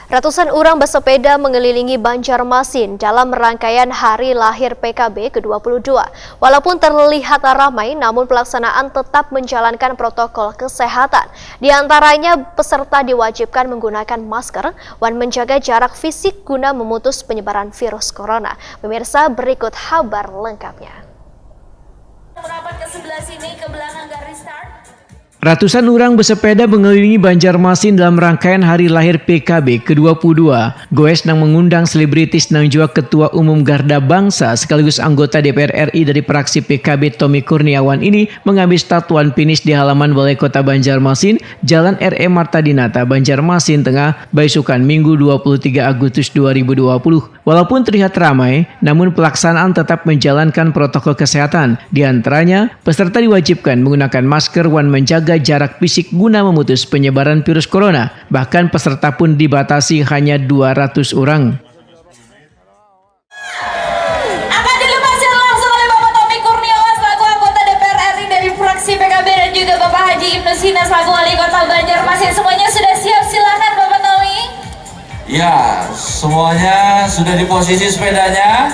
Ratusan orang bersepeda mengelilingi Banjarmasin dalam rangkaian hari lahir PKB ke-22. Walaupun terlihat ramai, namun pelaksanaan tetap menjalankan protokol kesehatan. Di antaranya, peserta diwajibkan menggunakan masker dan menjaga jarak fisik guna memutus penyebaran virus corona. Pemirsa, berikut kabar lengkapnya. Rapat ke-11 ini ke belakang garis start. Ratusan orang bersepeda mengelilingi Banjarmasin dalam rangkaian hari lahir PKB ke-22. Goes nang mengundang selebritis nang juga Ketua Umum Garda Bangsa sekaligus anggota DPR RI dari fraksi PKB Tommy Kurniawan ini mengambil statuan finish di halaman Balai Kota Banjarmasin, Jalan R.E. Marta Dinata, Banjarmasin Tengah, Baisukan, Minggu 23 Agustus 2020. Walaupun terlihat ramai, namun pelaksanaan tetap menjalankan protokol kesehatan. Di antaranya, peserta diwajibkan menggunakan masker dan menjaga jarak fisik guna memutus penyebaran virus corona. Bahkan peserta pun dibatasi hanya 200 orang. Akan dilepaskan langsung oleh Bapak Tommy Kurniawan selaku anggota DPR RI dari fraksi PKB dan juga Bapak Haji Ibnu Sina selaku Wali Kota Banjarmasin. Semuanya sudah siap, silakan Bapak Tommy. Ya, semuanya sudah di posisi sepedanya.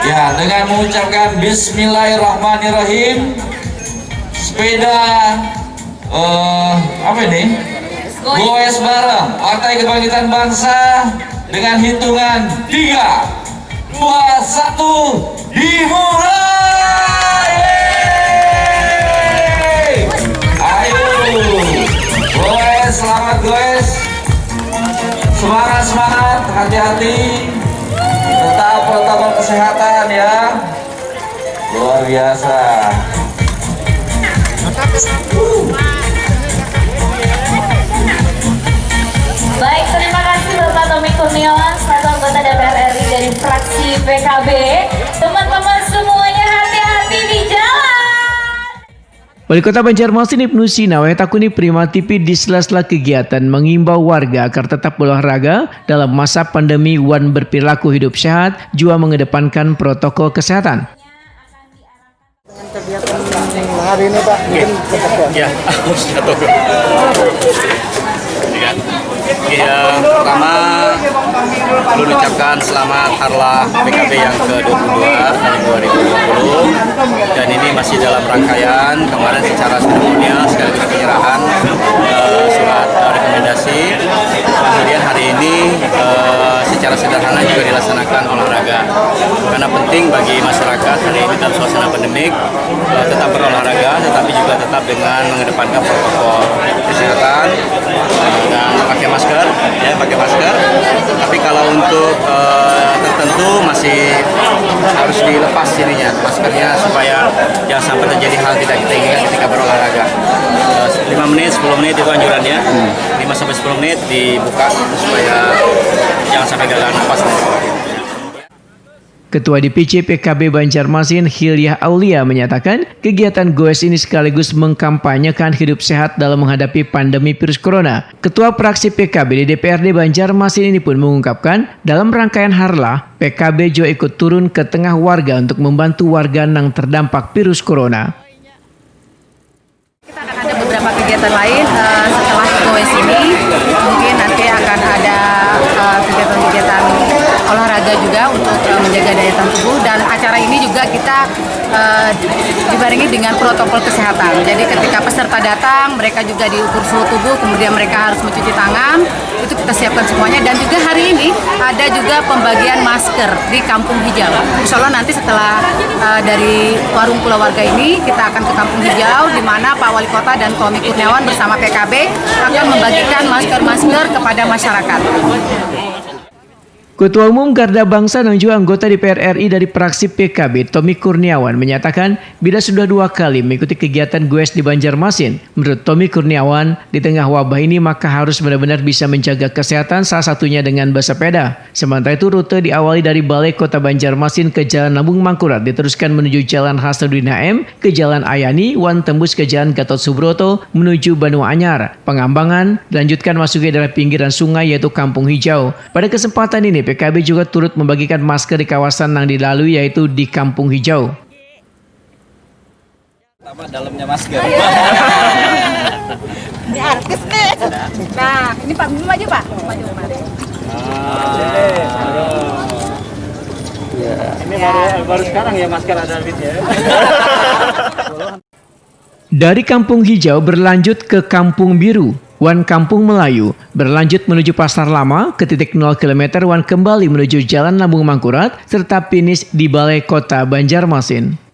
Ya, dengan mengucapkan Bismillahirrahmanirrahim. Sepeda apa ini? Goes bareng Partai Kebangkitan Bangsa dengan hitungan 3, 2, 1 dimulai. Ayo goes, selamat goes, semangat, hati-hati, tetap protokol kesehatan ya, luar biasa. Baik, terima kasih Bapak Tommy Kurniawan selaku anggota DPR RI dari fraksi PKB. Teman-teman semuanya hati-hati di jalan. Wali Kota Banjarmasin Ibnu Sina takuni Prima TV di sela-sela kegiatan mengimbau warga agar tetap berolahraga dalam masa pandemi dan berperilaku hidup sehat, juga mengedepankan protokol kesehatan. Kegiatan hari ini Pak, mungkin ya, yang pertama perlu diucapkan selamat Harlah PKB yang ke-22 tahun 2020, dan ini masih dalam rangkaian kemarin secara seremonial sekaligus penyerahan surat rekomendasi. Kemudian hari ini secara sederhana juga dilaksanakan olahraga karena penting bagi masyarakat hari ini dalam suasana pandemik tetap berolahraga, tetapi juga tetap dengan mengedepankan protokol kesehatan dan pakai masker, tapi kalau untuk tertentu masih harus dilepas ininya maskernya supaya jangan sampai terjadi hal tidak kita inginkan ketika berolahraga. 5 menit, 10 menit itu anjurannya, 5-10 menit dibuka supaya jangan sampai gagal nafas. Ketua DPC PKB Banjarmasin Hilyah Aulia menyatakan kegiatan goes ini sekaligus mengkampanyekan hidup sehat dalam menghadapi pandemi virus corona. Ketua fraksi PKB di DPRD Banjarmasin ini pun mengungkapkan dalam rangkaian harlah PKB juga ikut turun ke tengah warga untuk membantu warga yang terdampak virus corona. Kita akan ada beberapa kegiatan lain setelah goes ini, mungkin nanti akan ada kegiatan-kegiatan olahraga juga untuk menjaga daya tahan tubuh, dan acara ini juga kita dibarengi dengan protokol kesehatan. Jadi ketika peserta datang, mereka juga diukur suhu tubuh, kemudian mereka harus mencuci tangan, itu kita siapkan semuanya. Dan juga hari ini ada juga pembagian masker di Kampung Hijau. Insya Allah nanti setelah dari warung Pulau Warga ini, kita akan ke Kampung Hijau, di mana Pak Wali Kota dan Tommy Kurniawan bersama PKB akan membagikan masker-masker kepada masyarakat. Ketua Umum Garda Bangsa dan juga anggota DPR RI dari fraksi PKB Tommy Kurniawan menyatakan bila sudah 2 kali mengikuti kegiatan goes di Banjarmasin, menurut Tommy Kurniawan di tengah wabah ini maka harus benar-benar bisa menjaga kesehatan, salah satunya dengan bersepeda. Sementara itu rute diawali dari Balai Kota Banjarmasin ke Jalan Lambung Mangkurat, diteruskan menuju Jalan Hasanuddin HM ke Jalan Ayani, wan tembus ke Jalan Gatot Subroto menuju Banu Anyar, Pengambangan, dilanjutkan masuk ke daerah pinggiran sungai yaitu Kampung Hijau. Pada kesempatan ini PKB juga turut membagikan masker di kawasan yang dilalui yaitu di Kampung Hijau. Pertama dalamnya masker. Ini artis nih. Nah, ini Pak Bim aja Pak. Ini baru sekarang ya masker ada duitnya. Dari Kampung Hijau berlanjut ke Kampung Biru, Wan Kampung Melayu, berlanjut menuju Pasar Lama, ke titik 0 km Wan kembali menuju Jalan Lambung Mangkurat, serta finish di Balai Kota Banjarmasin.